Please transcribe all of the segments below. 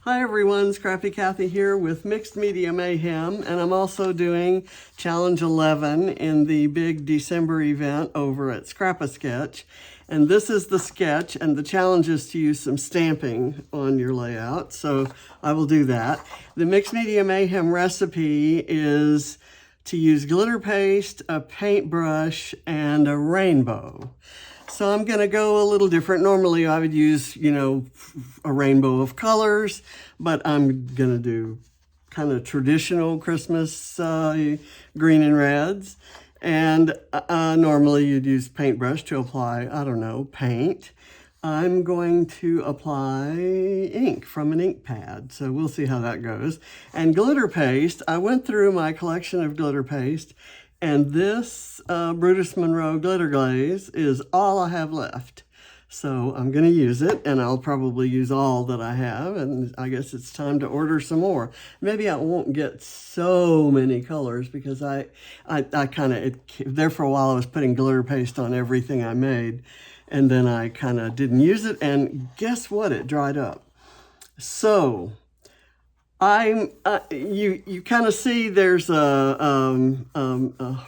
Hi everyone, Scrappy Kathy here with Mixed Media Mayhem, and I'm also doing Challenge 11 in the big December event over at Scrap-A-Sketch. And this is the sketch, and the challenge is to use some stamping on your layout, so I will do that. The Mixed Media Mayhem recipe is to use glitter paste, a paintbrush, and a rainbow. So I'm going to go a little different. Normally I would use, a rainbow of colors, but I'm going to do kind of traditional Christmas green and reds. And normally you'd use paintbrush to apply, paint. I'm going to apply ink from an ink pad, so we'll see how that goes. And glitter paste, I went through my collection of glitter paste, and this Brutus Monroe glitter glaze is all I have left. So I'm going to use it, and I'll probably use all that I have, and I guess it's time to order some more. Maybe I won't get so many colors because I kind of, there for a while I was putting glitter paste on everything I made, and then I kind of didn't use it, and guess what? It dried up. So you kind of see there's a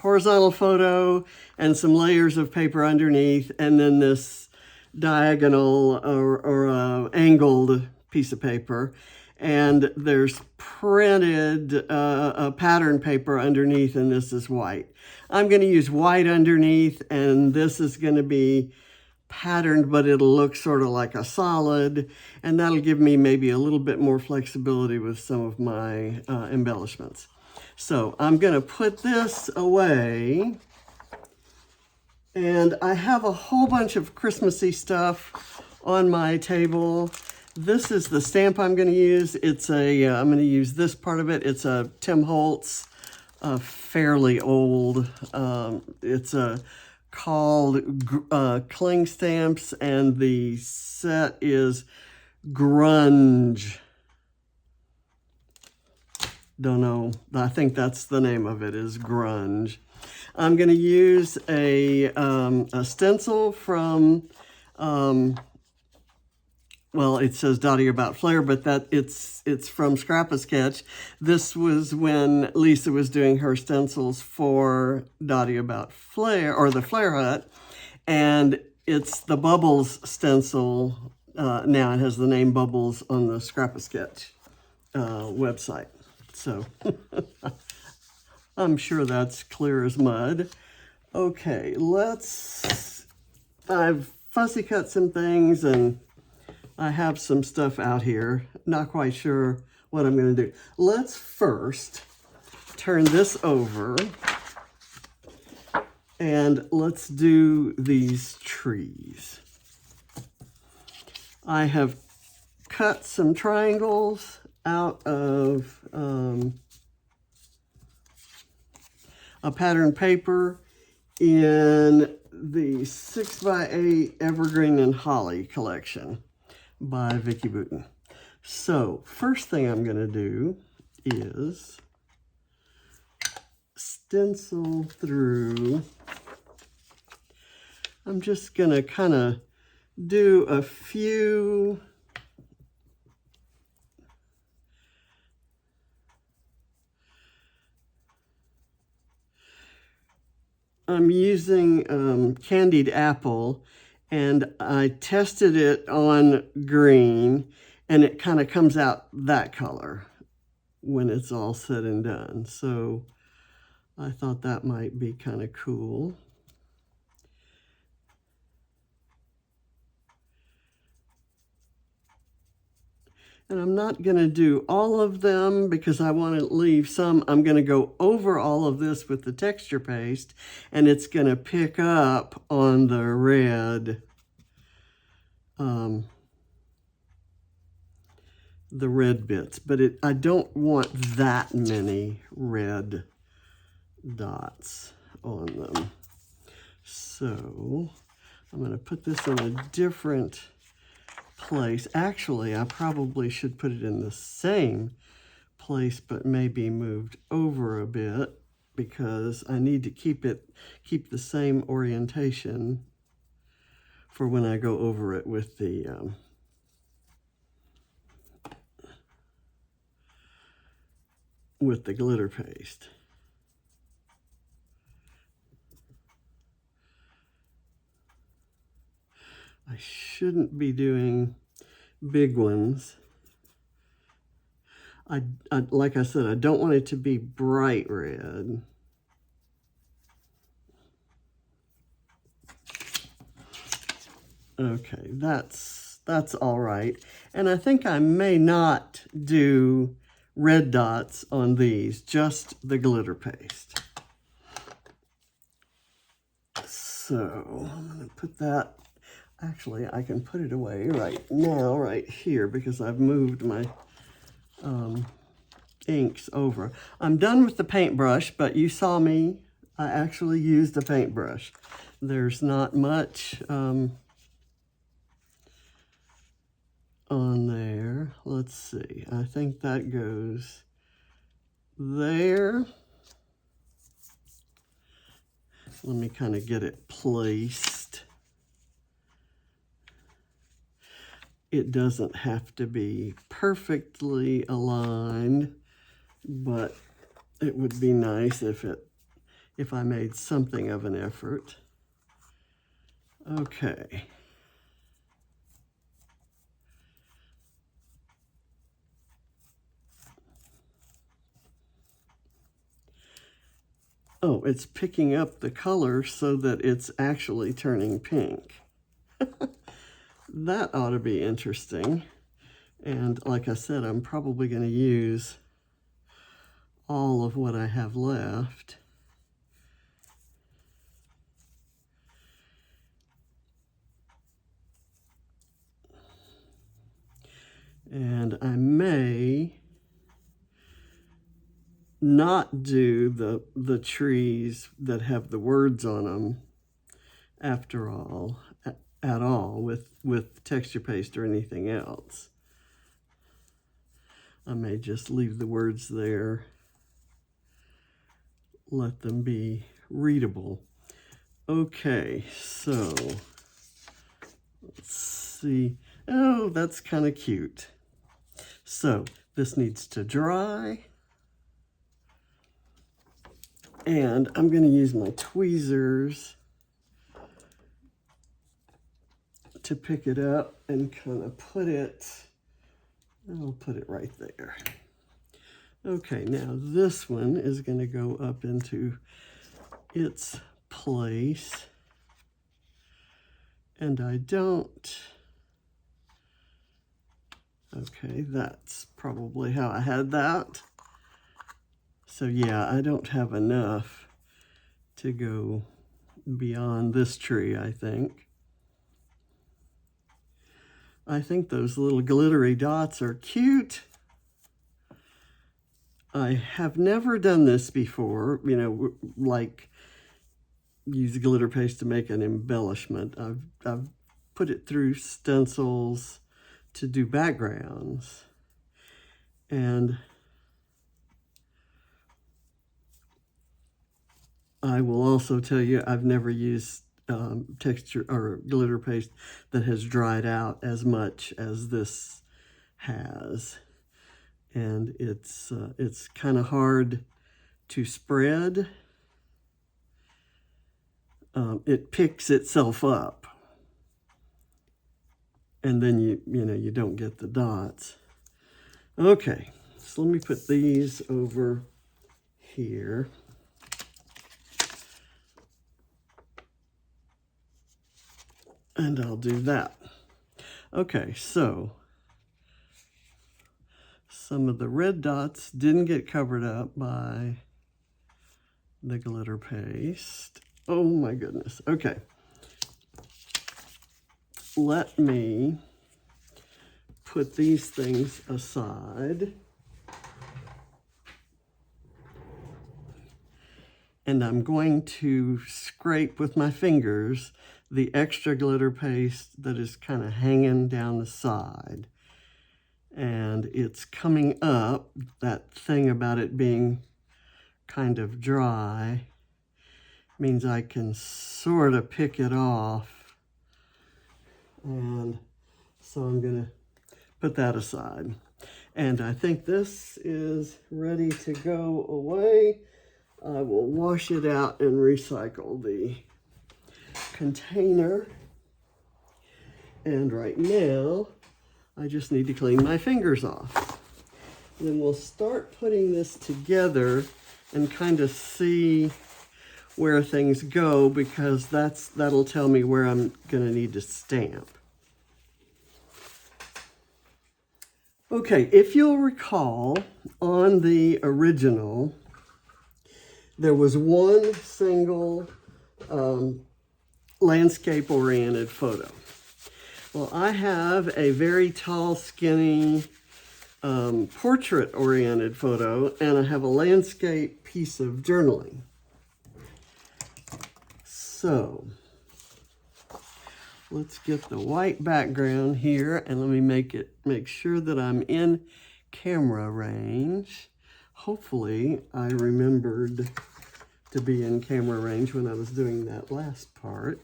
horizontal photo and some layers of paper underneath, and then this diagonal or angled piece of paper, and there's printed pattern paper underneath, and this is white. I'm going to use white underneath, and this is going to be patterned, but it'll look sort of like a solid, and that'll give me maybe a little bit more flexibility with some of my embellishments. So I'm going to put this away, and I have a whole bunch of Christmassy stuff on my table. This is the stamp I'm going to use. It's I'm going to use this part of it. It's a Tim Holtz, fairly old. It's called Cling Stamps, and the set is Grunge. Don't know. I think that's the name of it, is Grunge. I'm going to use a stencil from, well, it says Dottie About Flair, but it's from Scrap-A-Sketch. This was when Lisa was doing her stencils for Dottie About Flair, or the Flair Hut, and it's the Bubbles stencil. Now it has the name Bubbles on the Scrap-A-Sketch website. So I'm sure that's clear as mud. Okay, I've fussy cut some things, and I have some stuff out here. Not quite sure what I'm going to do. Let's first turn this over, and let's do these trees. I have cut some triangles out of a pattern paper in the 6x8 Evergreen and Holly collection by Vicki Boutin. So first thing I'm going to do is stencil through. I'm just going to kind of do a few I'm using candied apple, and I tested it on green, and it kind of comes out that color when it's all said and done. So I thought that might be kind of cool. And I'm not going to do all of them because I want to leave some. I'm going to go over all of this with the texture paste, and it's going to pick up on the red, bits. But I don't want that many red dots on them. So I'm going to put this in a different place. Actually, I probably should put it in the same place, but maybe moved over a bit, because I need to keep the same orientation for when I go over it with the with the glitter paste. I shouldn't be doing big ones. Like I said, I don't want it to be bright red. Okay, that's all right. And I think I may not do red dots on these, just the glitter paste. So I'm going to put that, actually I can put it away right now, right here, because I've moved my inks over. I'm done with the paintbrush, but you saw me, I actually used a paintbrush. There's not much on there. Let's see, I think that goes there. Let me kind of get it placed. It doesn't have to be perfectly aligned, but it would be nice if I made something of an effort. Okay. Oh, it's picking up the color so that it's actually turning pink. That ought to be interesting. And like I said, I'm probably going to use all of what I have left. And I may not do the trees that have the words on them after all, at all, with texture paste or anything else. I may just leave the words there, let them be readable. Okay, so let's see. Oh, that's kind of cute. So this needs to dry. And I'm going to use my tweezers to pick it up and kind of put it, I'll put it right there. Okay, now this one is going to go up into its place. And I don't, okay, that's probably how I had that. So yeah, I don't have enough to go beyond this tree, I think. I think those little glittery dots are cute. I have never done this before, you know, like use glitter paste to make an embellishment. I've put it through stencils to do backgrounds. And I will also tell you, I've never used texture or glitter paste that has dried out as much as this has. And it's kind of hard to spread. It picks itself up. And then you don't get the dots. Okay, so let me put these over here. And I'll do that. Okay, so some of the red dots didn't get covered up by the glitter paste. Oh my goodness. Okay. Let me put these things aside. And I'm going to scrape with my fingers the extra glitter paste that is kind of hanging down the side. And it's coming up, that thing about it being kind of dry means I can sort of pick it off. And so I'm going to put that aside. And I think this is ready to go away. I will wash it out and recycle the container. And right now, I just need to clean my fingers off. Then we'll start putting this together and kind of see where things go, because that'll tell me where I'm gonna need to stamp. Okay, if you'll recall, on the original, there was one single landscape-oriented photo. Well, I have a very tall, skinny portrait-oriented photo, and I have a landscape piece of journaling. So, let's get the white background here, and let me make sure that I'm in camera range. Hopefully, I remembered to be in camera range when I was doing that last part.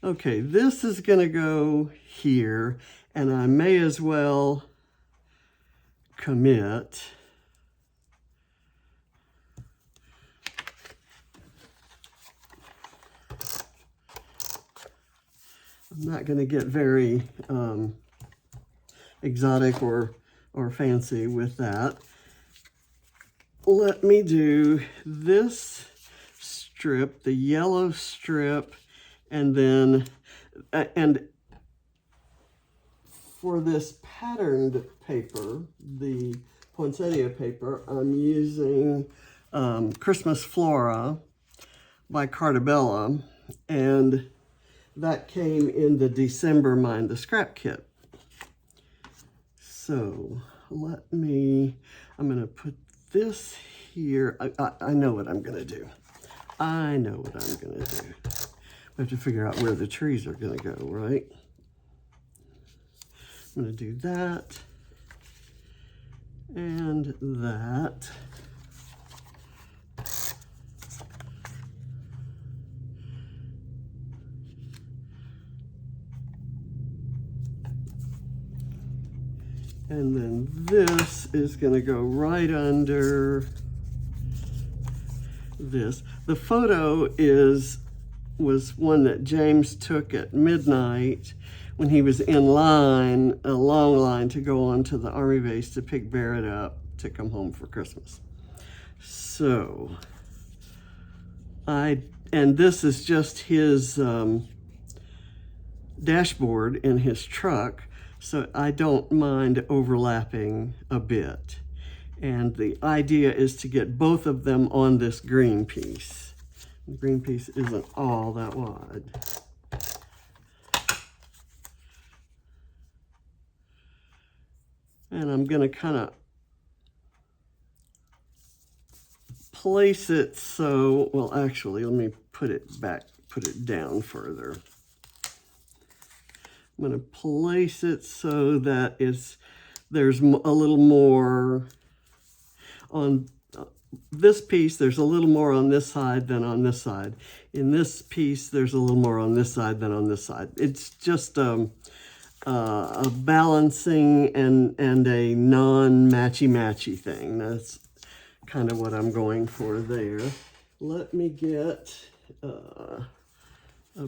Okay, this is gonna go here, and I may as well commit. I'm not gonna get very exotic or fancy with that. Let me do this strip, the yellow strip, and then, and for this patterned paper, the poinsettia paper, I'm using Christmas Flora by Cartabella, and that came in the December Mind the Scrap kit. So I'm gonna put this here. I know what I'm gonna do. I know what I'm gonna do. We have to figure out where the trees are gonna go, right? I'm gonna do that and that. And then this is gonna go right under this. The photo was one that James took at midnight when he was in line, a long line, to go on to the Army base to pick Barrett up to come home for Christmas. So, and this is just his dashboard in his truck, so I don't mind overlapping a bit. And the idea is to get both of them on this green piece. The green piece isn't all that wide. And I'm gonna kind of place it so, well, actually, let me put it back, put it down further. I'm gonna place it so that there's a little more on this piece. There's a little more on this side than on this side. In this piece, there's a little more on this side than on this side. It's just a balancing and a non-matchy-matchy thing. That's kind of what I'm going for there. Let me get a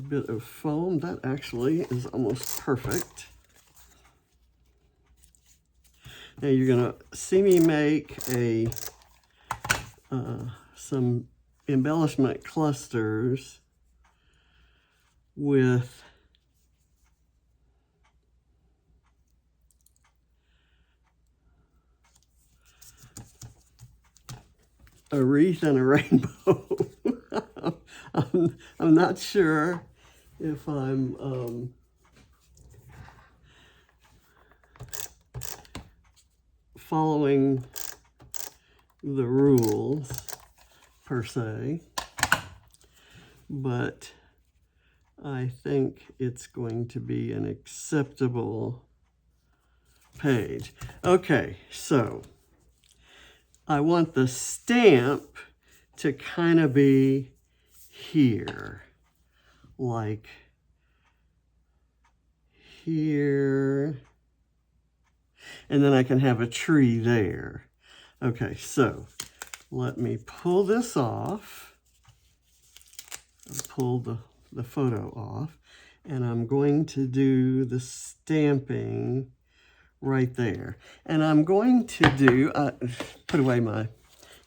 bit of foam. That actually is almost perfect. Now you're gonna see me make some embellishment clusters with a wreath and a rainbow. I'm not sure if I'm following the rules per se, but I think it's going to be an acceptable page. Okay, so I want the stamp to kind of be here, like here. and then I can have a tree there. Okay, so let me pull this off. I'll pull the photo off, and I'm going to do the stamping right there. And I'm going to do, put away my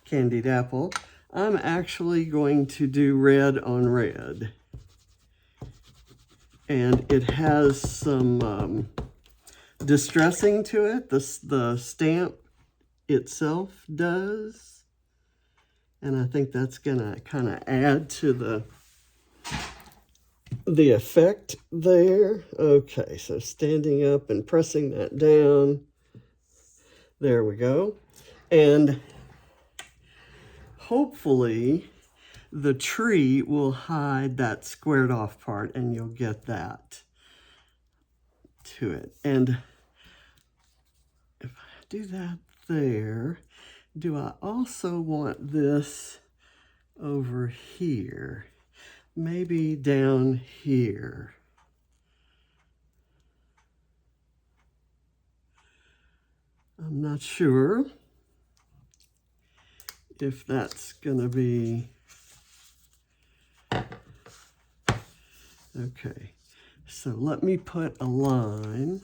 candied apple. I'm actually going to do red on red. And it has some distressing to it, the stamp itself does. And I think that's gonna kind of add to the effect there. Okay, so standing up and pressing that down. There we go. And hopefully the tree will hide that squared off part, and you'll get that to it. And if I do that there, do I also want this over here? Maybe down here. I'm not sure if that's gonna be okay. So let me put a line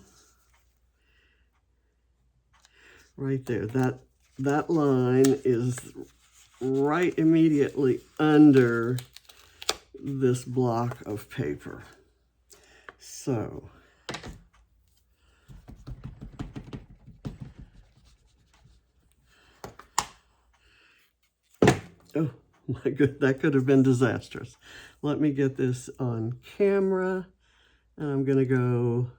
right there. That line is right immediately under this block of paper. So oh my good, that could have been disastrous. Let me get this on camera, and I'm gonna go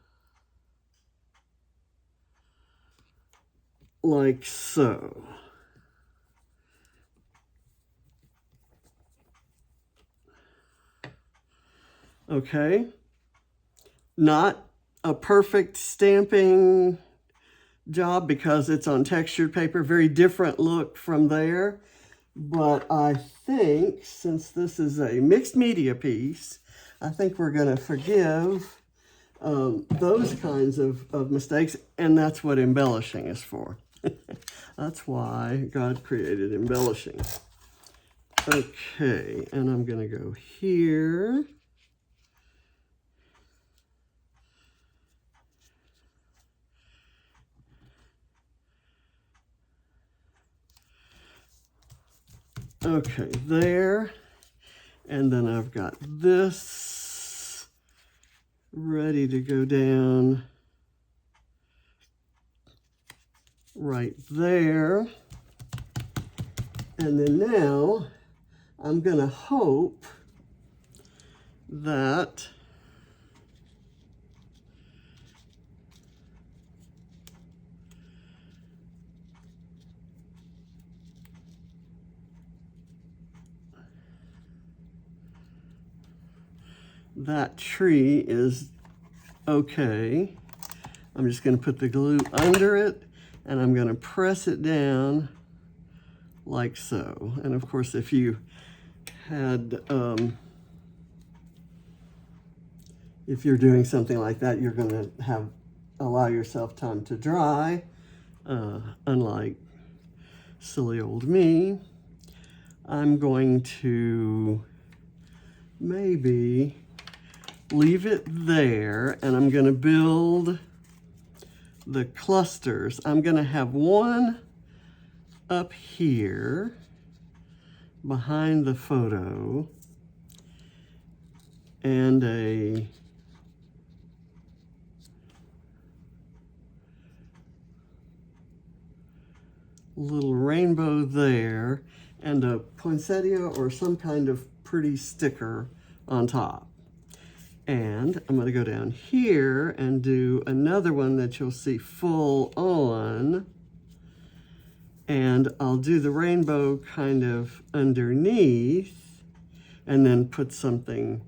like so. Okay, not a perfect stamping job because it's on textured paper, very different look from there. But I think since this is a mixed media piece, I think we're gonna forgive those kinds of mistakes, and that's what embellishing is for. That's why God created embellishing. Okay, and I'm gonna go here. Okay, there. And then I've got this ready to go down right there. And then now I'm gonna hope that that tree is okay. I'm just going to put the glue under it, and I'm going to press it down like so. And of course, if you had, if you're doing something like that, you're going to allow yourself time to dry, unlike silly old me. I'm going to maybe leave it there, and I'm going to build the clusters. I'm going to have one up here behind the photo and a little rainbow there and a poinsettia or some kind of pretty sticker on top. And I'm going to go down here and do another one that you'll see full on. And I'll do the rainbow kind of underneath and then put something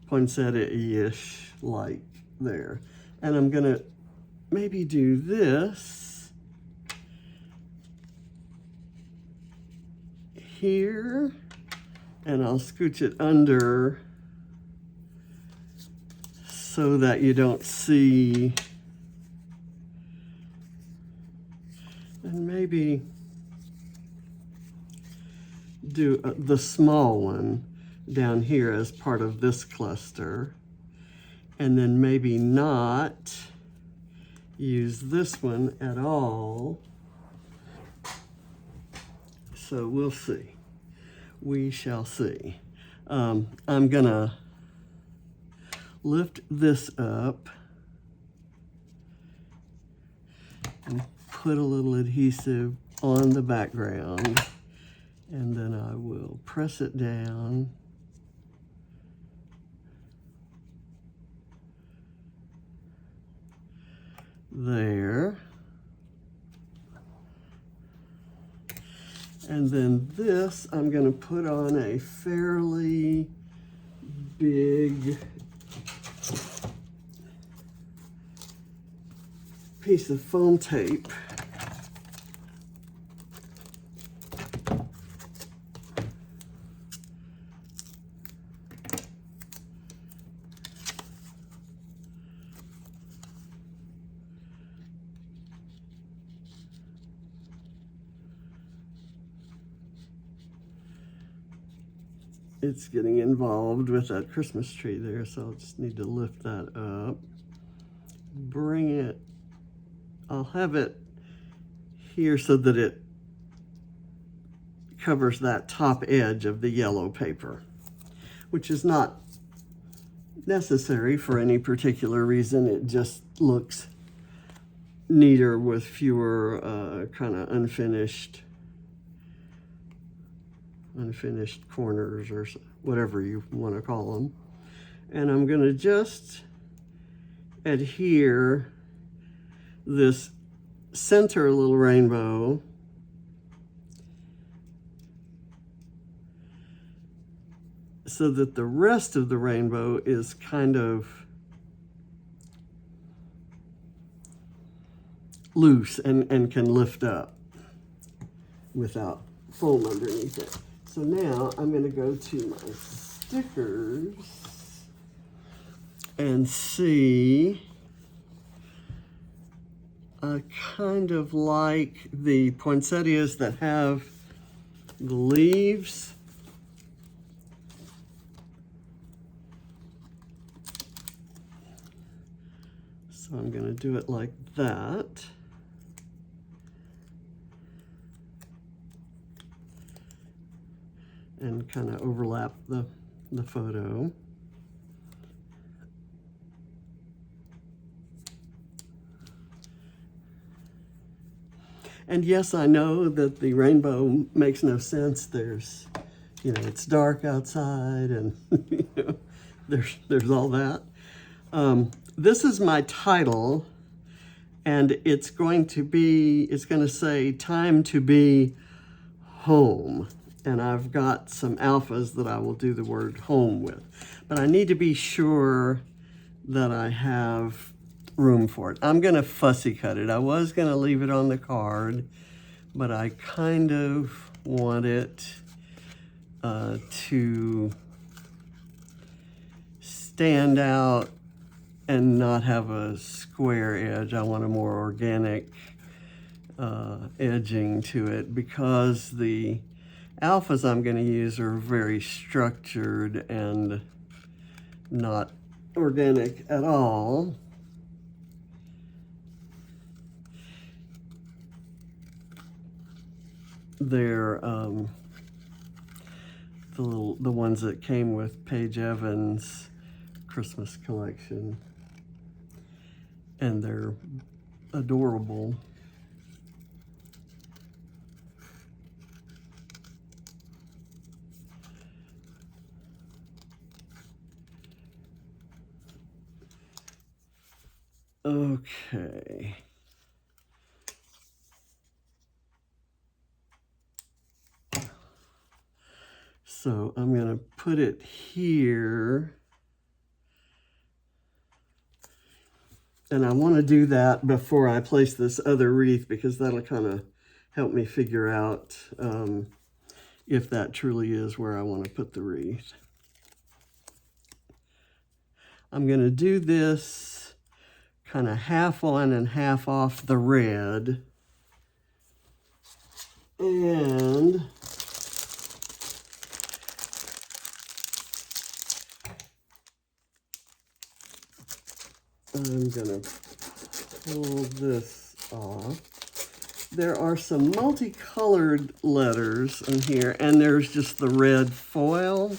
poinsettia-ish like there. And I'm going to maybe do this here, and I'll scooch it under so that you don't see And maybe do the small one down here as part of this cluster. And then maybe not use this one at all. So we'll see. We shall see. I'm gonna lift this up and put a little adhesive on the background, and then I will press it down. There. And then this, I'm going to put on a fairly big piece of foam tape. It's getting involved with that Christmas tree there, so I'll just need to lift that up. Bring it, I'll have it here so that it covers that top edge of the yellow paper, which is not necessary for any particular reason. It just looks neater with fewer kind of unfinished corners or whatever you want to call them. And I'm going to just adhere this center little rainbow so that the rest of the rainbow is kind of loose and can lift up without foam underneath it. So now I'm going to go to my stickers and see. I kind of like the poinsettias that have the leaves. So I'm going to do it like that. And kind of overlap the photo. And yes, I know that the rainbow makes no sense. There's, it's dark outside and there's all that. This is my title, and it's going to say time to be home. And I've got some alphas that I will do the word home with. But I need to be sure that I have room for it. I'm going to fussy cut it. I was going to leave it on the card, but I kind of want it to stand out and not have a square edge. I want a more organic edging to it, because the alphas I'm going to use are very structured and not organic at all. They're the ones that came with Paige Evans' Christmas collection, and they're adorable. Okay. So I'm going to put it here. And I want to do that before I place this other wreath, because that'll kind of help me figure out if that truly is where I want to put the wreath. I'm going to do this kind of half on and half off the red. And I'm gonna pull this off. There are some multicolored letters in here, and there's just the red foil.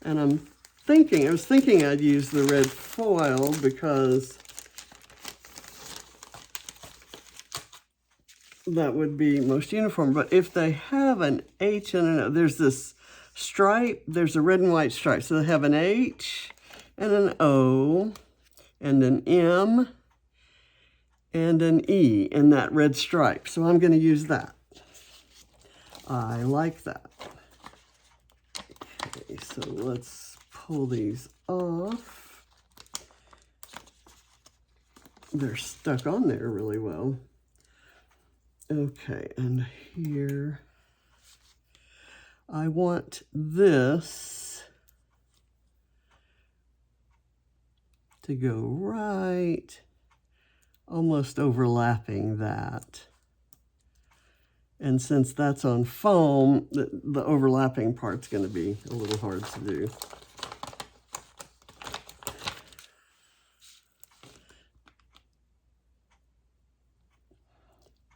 And I was thinking I'd use the red foil because that would be most uniform. But if they have an H and an O, there's this stripe, there's a red and white stripe. So they have an H and an O and an M and an E in that red stripe. So I'm going to use that. I like that. Okay, so let's pull these off. They're stuck on there really well. Okay, and here I want this to go right, almost overlapping that. And since that's on foam, the overlapping part's going to be a little hard to do.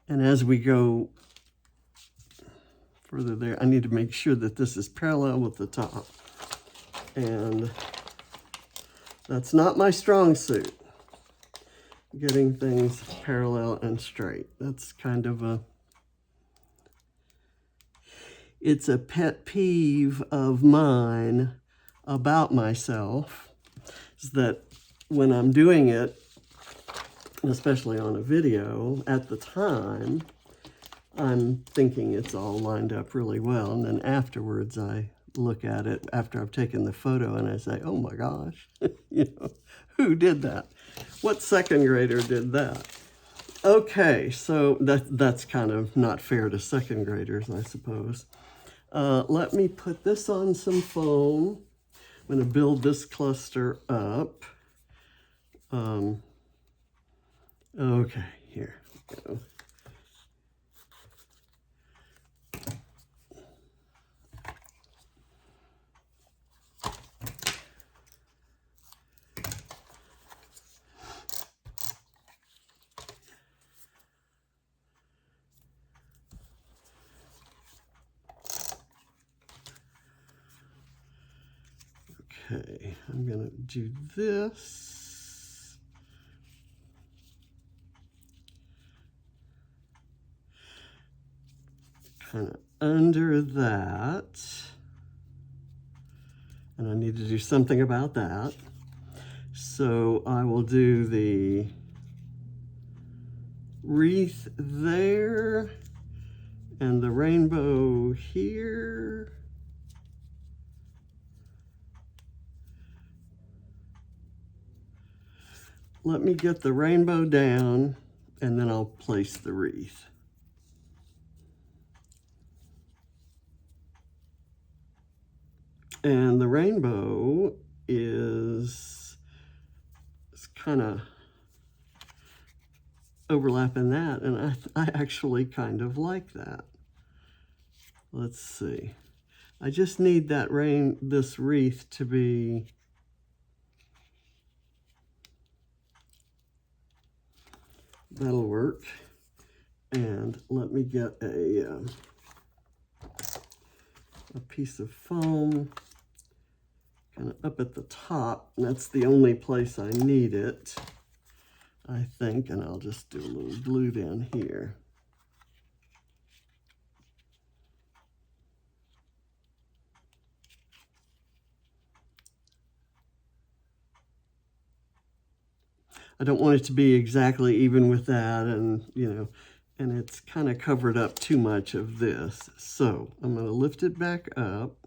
And as we go further there, I need to make sure that this is parallel with the top. And that's not my strong suit, getting things parallel and straight. That's kind of it's a pet peeve of mine about myself, is that when I'm doing it, especially on a video, at the time, I'm thinking it's all lined up really well. And then afterwards, I look at it after I've taken the photo and I say, oh my gosh, you know, who did that? What second grader did that? Okay, so that's kind of not fair to second graders, I suppose. Let me put this on some foam. I'm going to build this cluster up. Okay, here we go. Okay, I'm going to do this. Kind of under that. And I need to do something about that. So I will do the wreath there and the rainbow here. Let me get the rainbow down, and then I'll place the wreath. And the rainbow is kind of overlapping that, and I actually kind of like that. Let's see. I just need this wreath to be that'll work. And let me get a piece of foam kind of up at the top. And that's the only place I need it, I think. And I'll just do a little glue down here. I don't want it to be exactly even with that, and you know, and it's kind of covered up too much of this. So I'm going to lift it back up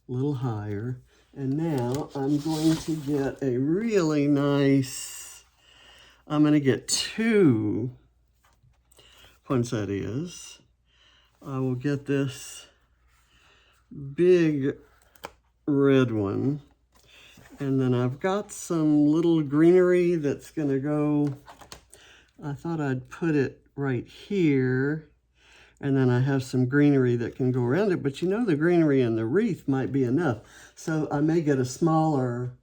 a little higher, and now I'm going to get a really nice, I'm going to get 2 poinsettias. I will get this big red one. And then I've got some little greenery that's going to go I thought I'd put it right here, and then I have some greenery that can go around it, but you know the greenery in the wreath might be enough. So I may get a smaller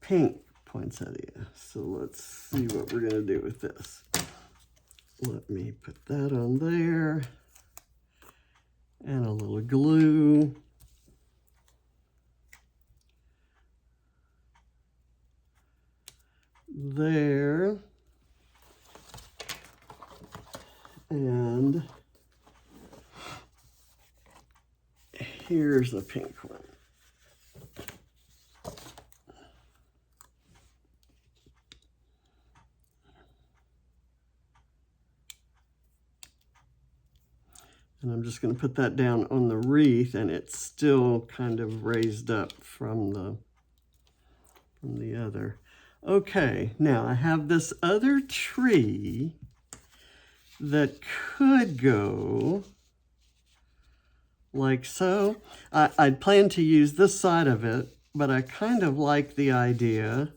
pink poinsettia. So let's see what we're going to do with this. Let me put that on there, and a little glue. There. And here's a pink one. And I'm just going to put that down on the wreath, and it's still kind of raised up from the other. Okay, now I have this other tree that could go like so. I'd plan to use this side of it, but I kind of like the idea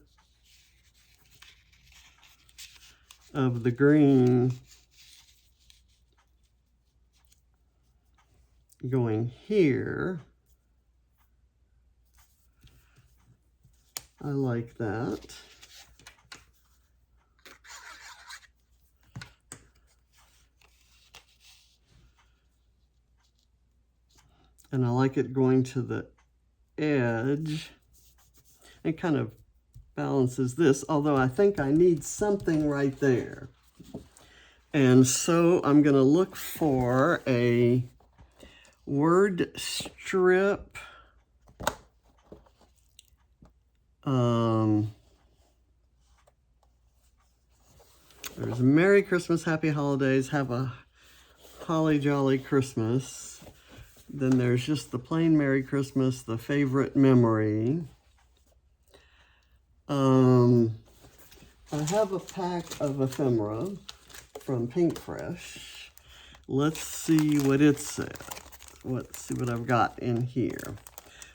of the green going here. I like that. And I like it going to the edge. It kind of balances this, although I think I need something right there. And so I'm going to look for a word strip. There's Merry Christmas, Happy Holidays, Have a Holly Jolly Christmas. Then there's just the plain Merry Christmas, the favorite memory. I have a pack of ephemera from Pinkfresh. Let's see what it says. Let's see what I've got in here.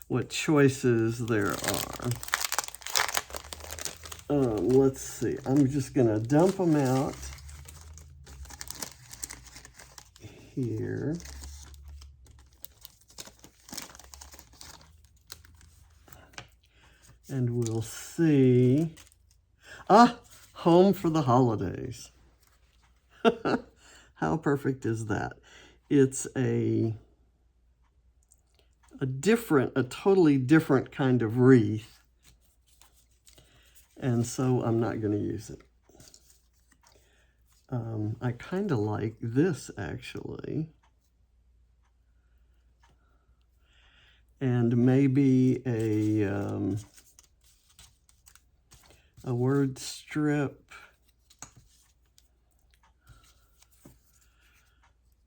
What choices there are. Let's see. I'm just going to dump them out here. And we'll see. Home for the Holidays. How perfect is that? It's a totally different kind of wreath. And so I'm not going to use it. I kind of like this, actually. And maybe a word strip.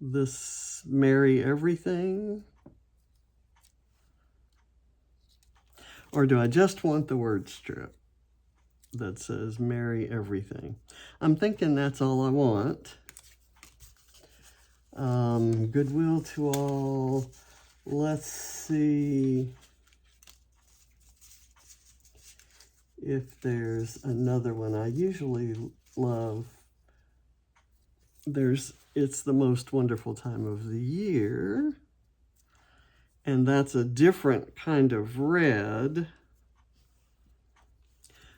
This Merry Everything. Or do I just want the word strip that says Merry Everything? I'm thinking that's all I want. Goodwill to all. Let's see if there's another one I usually love. It's the most wonderful time of the year. And that's a different kind of red.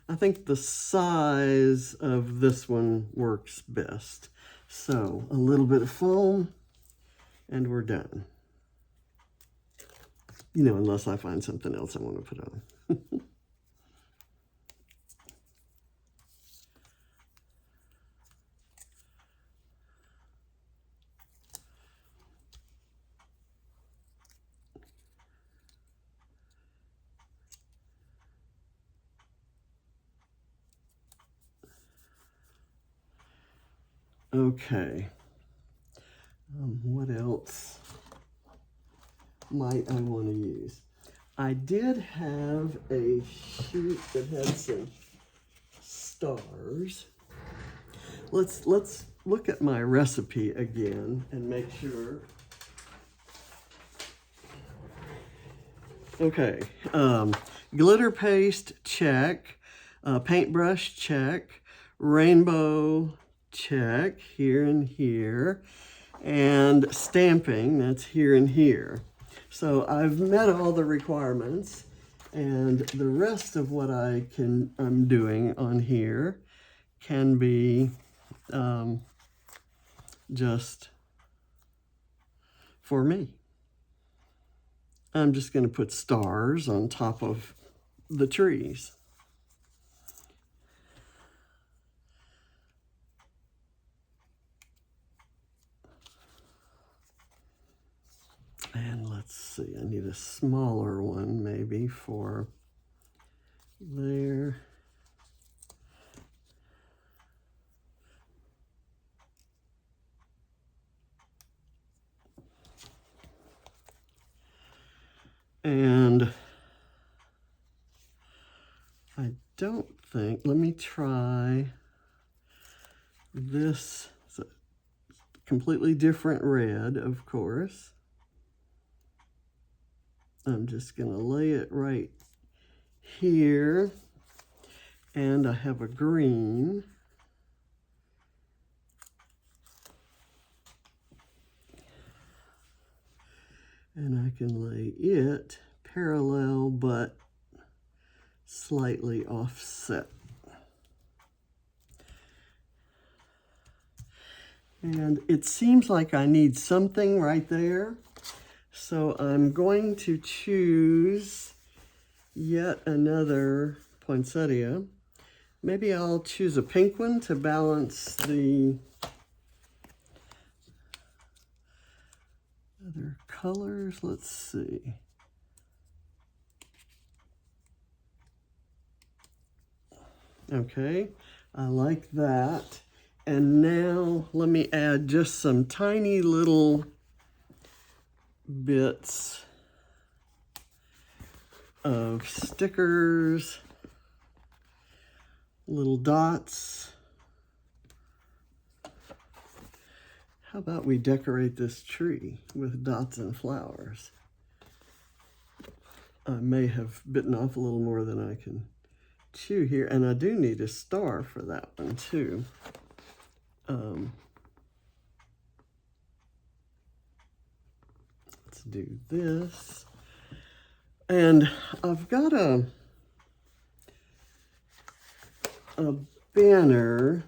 I think the size of this one works best. So a little bit of foam and we're done. You know, unless I find something else I want to put on. Okay. What else might I want to use? I did have a sheet that had some stars. Let's look at my recipe again and make sure. Okay, glitter paste, check. Paintbrush, check. rainbow check here and here, and stamping, that's here and here. So I've met all the requirements, and the rest of what I'm doing on here can be just for me. I'm just going to put stars on top of the trees. And let's see, I need a smaller one maybe for there. And I don't think, let me try this. It's a completely different red, of course. I'm just going to lay it right here, and I have a green. And I can lay it parallel but slightly offset. And it seems like I need something right there. So I'm going to choose yet another poinsettia. Maybe I'll choose a pink one to balance the other colors. Let's see. Okay, I like that. And now let me add just some tiny little bits of stickers, little dots. How about we decorate this tree with dots and flowers? I may have bitten off a little more than I can chew here, and I do need a star for that one too. Let's do this. And I've got a banner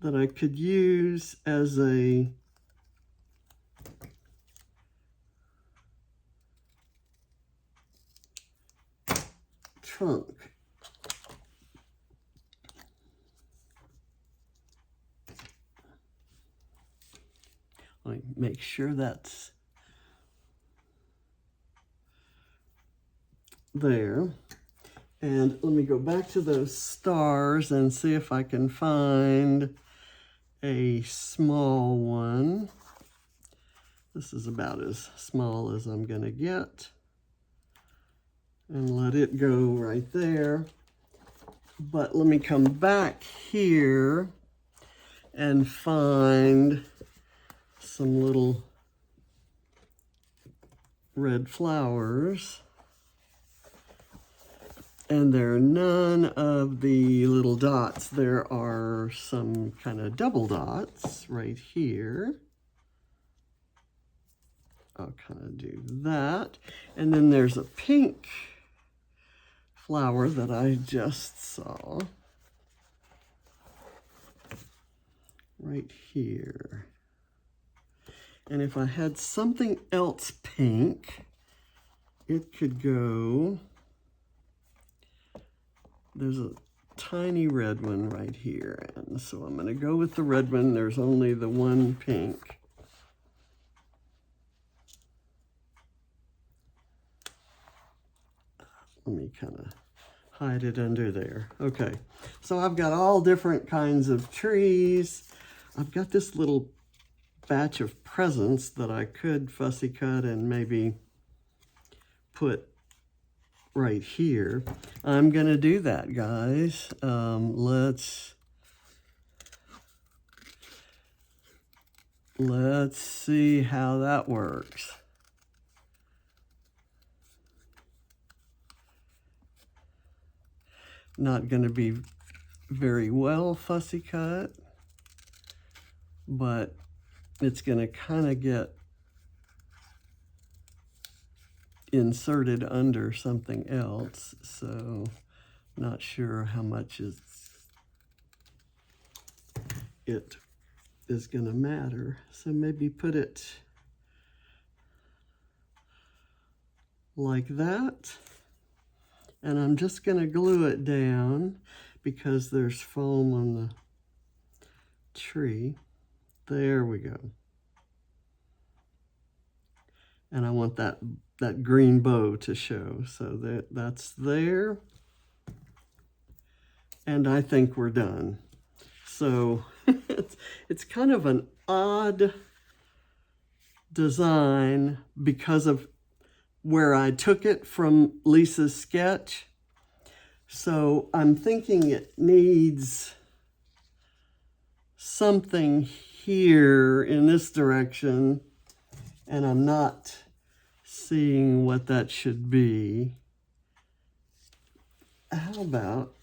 that I could use as a trunk. Let me make sure that's there. And let me go back to those stars and see if I can find a small one. This is about as small as I'm gonna get. And let it go right there. But let me come back here and find some little red flowers. And there are none of the little dots. There are some kind of double dots right here. I'll kind of do that. And then there's a pink flower that I just saw right here. And if I had something else pink, it could go, there's a tiny red one right here. And so I'm gonna go with the red one. There's only the one pink. Let me kind of hide it under there. Okay, so I've got all different kinds of trees. I've got this little batch of presents that I could fussy cut and maybe put right here. I'm gonna do that, guys. Let's see how that works. Not going to be very well fussy cut, but it's going to kind of get inserted under something else, so not sure how much it is going to matter. So maybe put it like that, and I'm just going to glue it down because there's foam on the tree. There we go. And I want that green bow to show, so that's there. And I think we're done. So it's kind of an odd design because of where I took it from Lisa's sketch. So I'm thinking it needs something here in this direction, and I'm not seeing what that should be. How about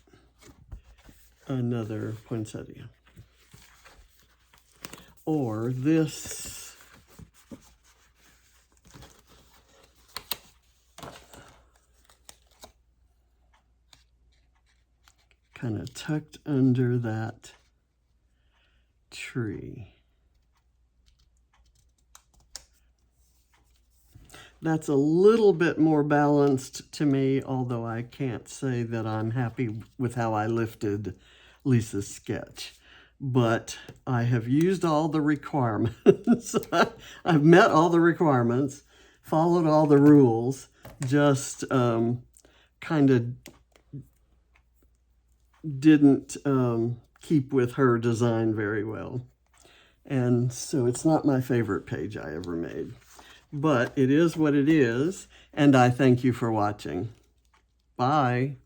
another poinsettia? Or this kind of tucked under that tree. That's a little bit more balanced to me, although I can't say that I'm happy with how I lifted Lisa's sketch. But I have used all the requirements. I've met all the requirements, followed all the rules, just kind of didn't keep with her design very well. And so it's not my favorite page I ever made. But it is what it is, and I thank you for watching. Bye.